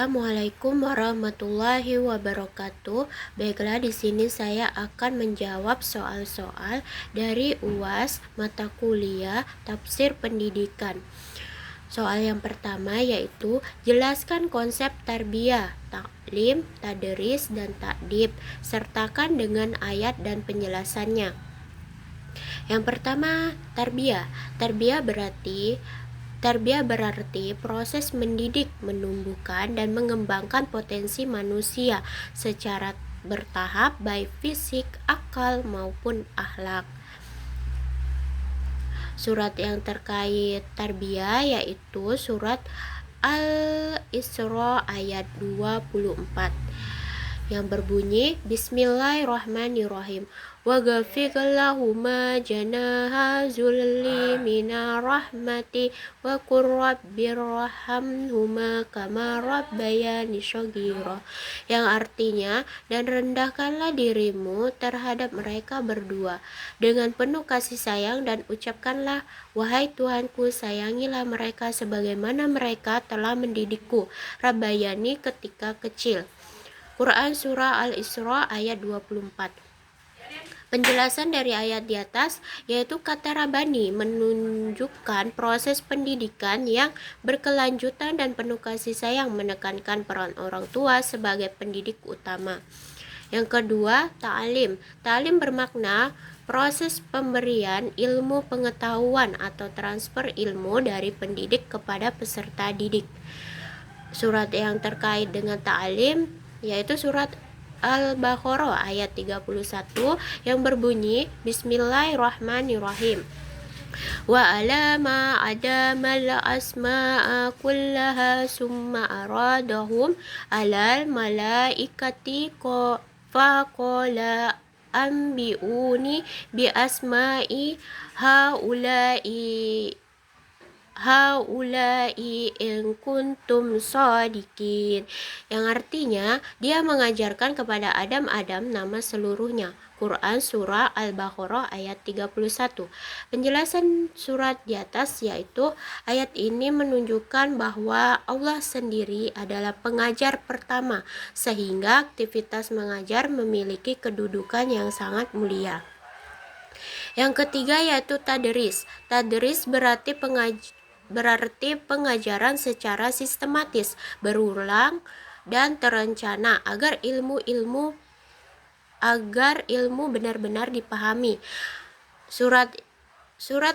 Assalamualaikum warahmatullahi wabarakatuh. Baiklah, di sini saya akan menjawab soal-soal dari UAS mata kuliah Tafsir Pendidikan. Soal yang pertama yaitu jelaskan konsep tarbiyah, taklim, tadris, dan takdib. Sertakan dengan ayat dan penjelasannya. Yang pertama, tarbiyah. Tarbiyah berarti proses mendidik, menumbuhkan, dan mengembangkan potensi manusia secara bertahap baik fisik, akal, maupun akhlak. Surat yang terkait tarbiyah yaitu surat Al-Isra ayat 24 yang berbunyi Bismillahirrahmanirrahim. Wa ghafir lahuma janaha zulli minar rahmati wa qur rabbirhamhuma kama rabbayani shaghira, yang artinya, dan rendahkanlah dirimu terhadap mereka berdua dengan penuh kasih sayang, dan ucapkanlah, wahai Tuhanku, sayangilah mereka sebagaimana mereka telah mendidikku rabbayani ketika kecil. Quran Surah Al-Isra ayat 24. Penjelasan dari ayat di atas yaitu kata Rabbani menunjukkan proses pendidikan yang berkelanjutan dan penuh kasih sayang, menekankan peran orang tua sebagai pendidik utama. Yang kedua, ta'lim. Ta'lim bermakna proses pemberian ilmu pengetahuan atau transfer ilmu dari pendidik kepada peserta didik. Surat yang terkait dengan ta'lim yaitu surat Al-Baqarah ayat 31 yang berbunyi Bismillahirrahmanirrahim. Wa alama adamal asma'a kullaha summa aradahum alal malaikati faqala ambiuni bi asma'i haulai in kuntum shadiqin, yang artinya dia mengajarkan kepada Adam nama seluruhnya. Quran Surah Al-Baqarah ayat 31. Penjelasan surat di atas yaitu ayat ini menunjukkan bahwa Allah sendiri adalah pengajar pertama, sehingga aktivitas mengajar memiliki kedudukan yang sangat mulia. Yang ketiga yaitu tadris. Tadris berarti pengajaran secara sistematis, berulang, dan terencana agar ilmu benar-benar dipahami. Surat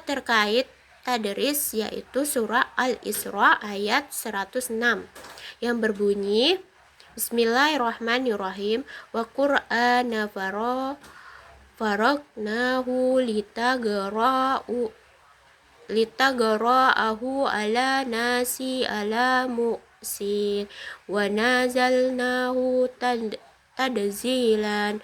terkait tadris yaitu surah Al-Isra ayat 106 yang berbunyi Bismillahirrahmanirrahim wa Qur'ana faraqnahu litaqra'ahu ala nasi ala mu'sin wa nazalnahu tadzilan,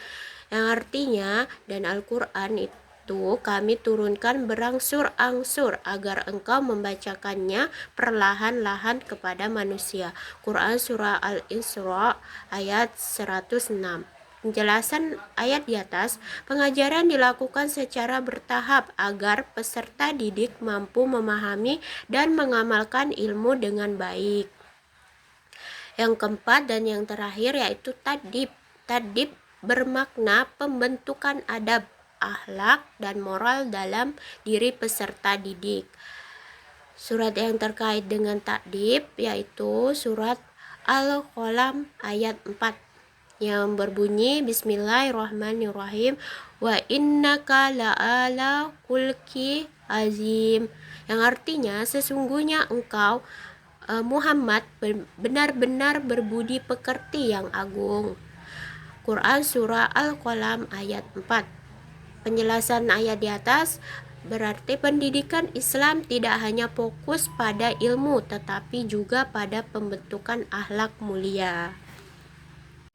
yang artinya, dan Al-Quran itu kami turunkan berangsur-angsur agar engkau membacakannya perlahan-lahan kepada manusia. Quran Surah Al-Isra ayat 106. Penjelasan ayat di atas, pengajaran dilakukan secara bertahap agar peserta didik mampu memahami dan mengamalkan ilmu dengan baik. Yang keempat dan yang terakhir yaitu tadib. Tadib bermakna pembentukan adab, akhlak, dan moral dalam diri peserta didik. Surat yang terkait dengan tadib yaitu surat Al-Qalam ayat 4 yang berbunyi Bismillahirrahmanirrahim wa innaka la'ala khulqi azim, yang artinya sesungguhnya engkau Muhammad benar-benar berbudi pekerti yang agung. Quran Surah Al-Qalam ayat 4. Penjelasan ayat di atas berarti pendidikan Islam tidak hanya fokus pada ilmu tetapi juga pada pembentukan akhlak mulia.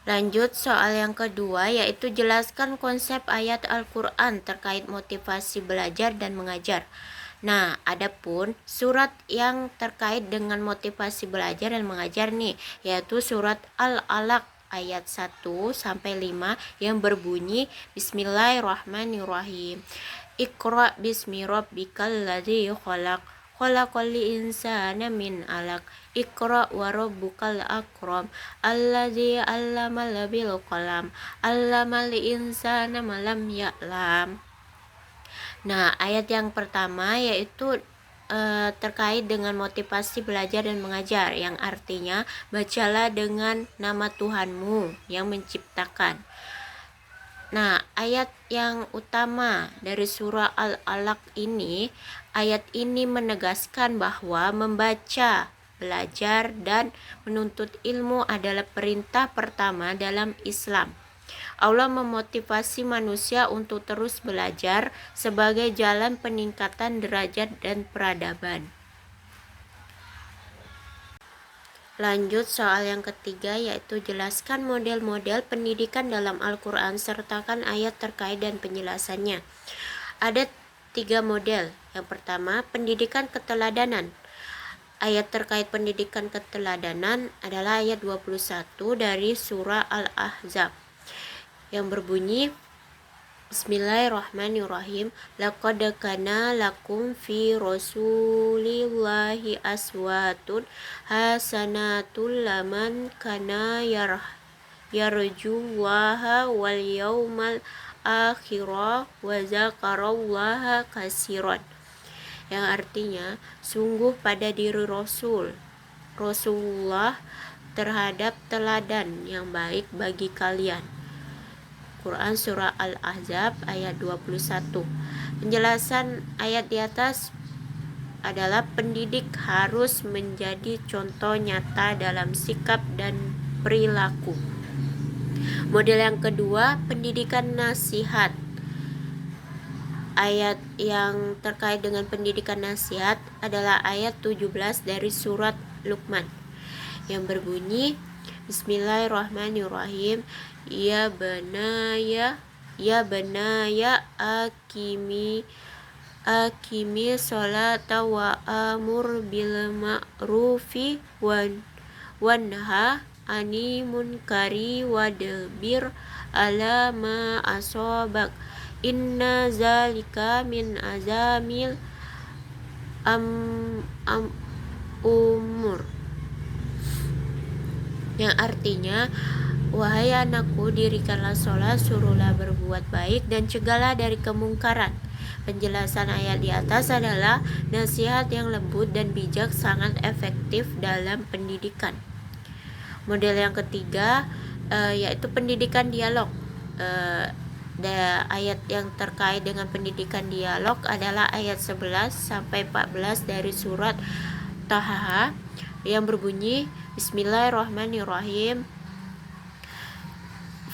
Lanjut soal yang kedua yaitu jelaskan konsep ayat Al-Quran terkait motivasi belajar dan mengajar. Nah, adapun surat yang terkait dengan motivasi belajar dan mengajar nih yaitu surat Al-Alaq ayat 1 sampai 5 yang berbunyi Bismillahirrahmanirrahim. Iqra bismi rabbikal ladzi khalaq khalaqal insana min 'alaq. Iqra wa rabbukal akram. Allazi 'allama bil qalam. 'Allamal insana ma lam ya'lam. Nah, ayat yang pertama yaitu terkait dengan motivasi belajar dan mengajar, yang artinya bacalah dengan nama Tuhanmu yang menciptakan. Nah, ayat yang utama dari surah Al-Alaq ini, ayat ini menegaskan bahwa membaca, belajar, dan menuntut ilmu adalah perintah pertama dalam Islam. Allah memotivasi manusia untuk terus belajar sebagai jalan peningkatan derajat dan peradaban. Lanjut soal yang ketiga, yaitu jelaskan model-model pendidikan dalam Al-Quran sertakan ayat terkait dan penjelasannya. Ada 3 model. Yang pertama, pendidikan keteladanan. Ayat terkait pendidikan keteladanan adalah ayat 21 dari surah Al-Ahzab yang berbunyi, Bismillahirrahmanirrahim. Laqad kana lakum fi rasulillahi aswatun hasanatul laman kana yarjullaha wal yawmal akhirah wa zakarallaha katsiran. Yang artinya, sungguh pada diri Rasulullah terhadap teladan yang baik bagi kalian. Quran Surah Al-Ahzab ayat 21. Penjelasan ayat di atas adalah pendidik harus menjadi contoh nyata dalam sikap dan perilaku. Model yang kedua, pendidikan nasihat. Ayat yang terkait dengan pendidikan nasihat adalah ayat 17 dari surat Luqman yang berbunyi, Bismillahirrahmanirrahim. Ya banaya akimi sholata wa amur bil ma'rufi wanha ani munkari wadbir ala ma asobak. Inna zalika min azamil umur. Yang artinya, wahai anakku, dirikanlah sholat, suruhlah berbuat baik, dan cegahlah dari kemungkaran. Penjelasan ayat di atas adalah nasihat yang lembut dan bijak sangat efektif dalam pendidikan. Model yang ketiga yaitu pendidikan dialog. Ayat yang terkait dengan pendidikan dialog adalah ayat 11 sampai 14 dari surat Taha yang berbunyi, Bismillahirrahmanirrahim.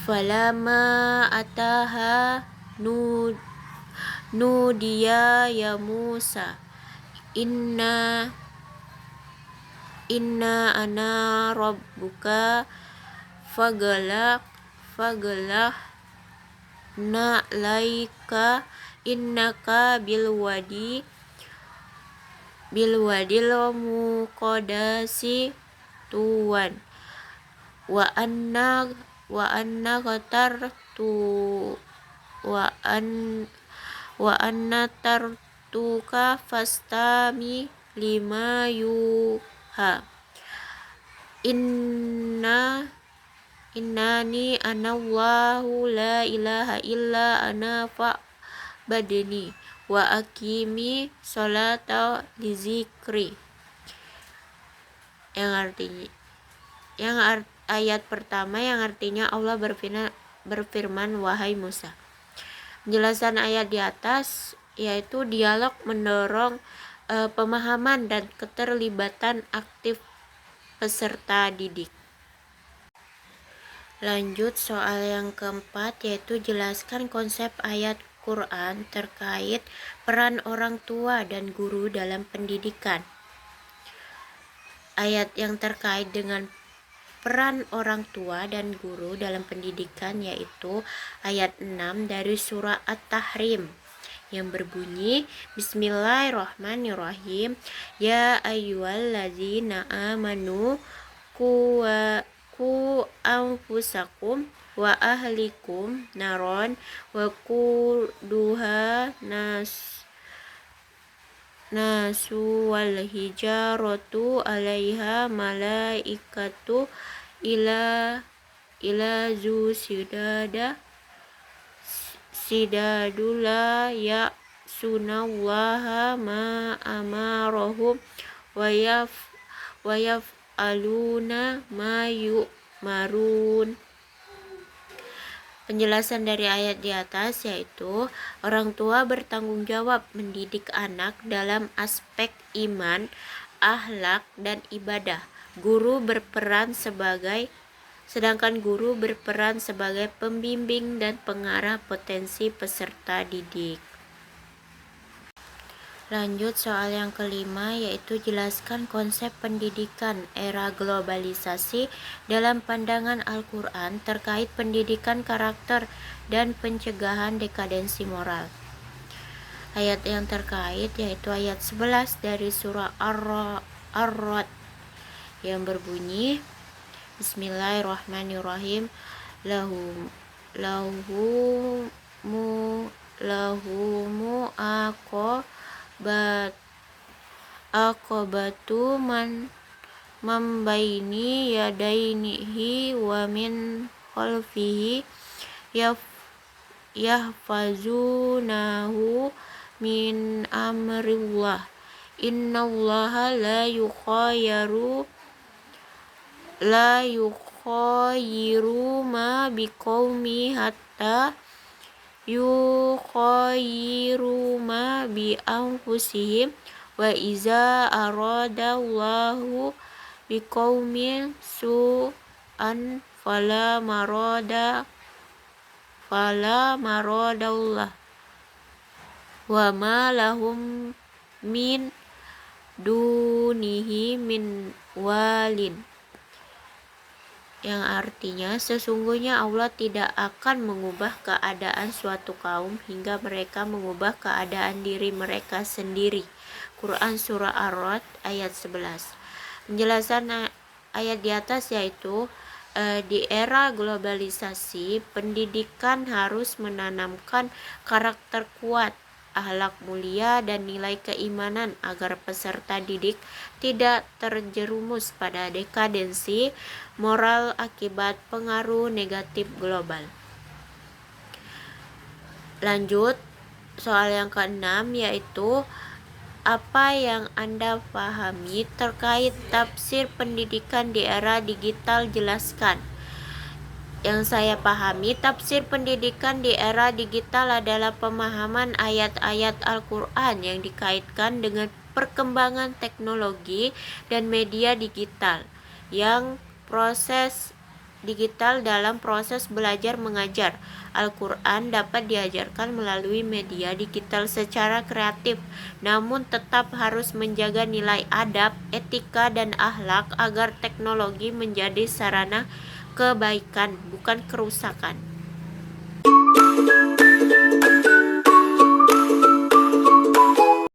Falama ataha nudiya ya Musa inna ana rabbuka fagalak na laika innaka bilwadil muqaddasi tuwan wa anna tartuka fastami lima yuha innani anallahu la ilaha illa ana fa'budni wa aqimi sholata lizikri. Ayat pertama yang artinya Allah berfirman, wahai Musa. Penjelasan ayat di atas yaitu dialog mendorong pemahaman dan keterlibatan aktif peserta didik. Lanjut soal yang keempat, yaitu jelaskan konsep ayat Quran terkait peran orang tua dan guru dalam pendidikan. Ayat yang terkait dengan peran orang tua dan guru dalam pendidikan yaitu ayat 6 dari surah At-Tahrim yang berbunyi, Bismillahirrahmanirrahim. Ya ayyuhallazina amanu ku anfusakum wa ahlikum naron wa quduha nasu wal hijaratu 'alaiha malaikatu ila zu sidadula ya sunallaha ma amarahum wa yaf'aluna ma yu'marun. Penjelasan dari ayat di atas yaitu orang tua bertanggung jawab mendidik anak dalam aspek iman, akhlak, dan ibadah. Sedangkan guru berperan sebagai pembimbing dan pengarah potensi peserta didik. Lanjut soal yang kelima, yaitu jelaskan konsep pendidikan era globalisasi dalam pandangan Al-Quran terkait pendidikan karakter dan pencegahan dekadensi moral. Ayat yang terkait yaitu ayat 11 dari surah Ar-Ra'd yang berbunyi, Bismillahirrahmanirrahim, lahumu aqobatu man membaini yadainihi wa min khalfihi yahfazunahu min amrillah innallaha la yukhayyiru ma biqaumi hatta yukhayyiru ma bi anfusihim wa iza aradallahu biqaumin su'an fala maradallah wa ma lahum min dunihi min walin, yang artinya sesungguhnya Allah tidak akan mengubah keadaan suatu kaum hingga mereka mengubah keadaan diri mereka sendiri. Quran Surah Ar-Ra'd ayat 11. Penjelasan ayat di atas yaitu di era globalisasi, pendidikan harus menanamkan karakter kuat, akhlak mulia, dan nilai keimanan agar peserta didik tidak terjerumus pada dekadensi moral akibat pengaruh negatif global. Lanjut soal yang keenam, yaitu apa yang Anda pahami terkait tafsir pendidikan di era digital, jelaskan. Yang saya pahami, tafsir pendidikan di era digital adalah pemahaman ayat-ayat Al-Quran yang dikaitkan dengan perkembangan teknologi dan media digital, yang proses digital dalam proses belajar mengajar. Al-Quran dapat diajarkan melalui media digital secara kreatif, namun tetap harus menjaga nilai adab, etika, dan akhlak agar teknologi menjadi sarana kebaikan, bukan kerusakan.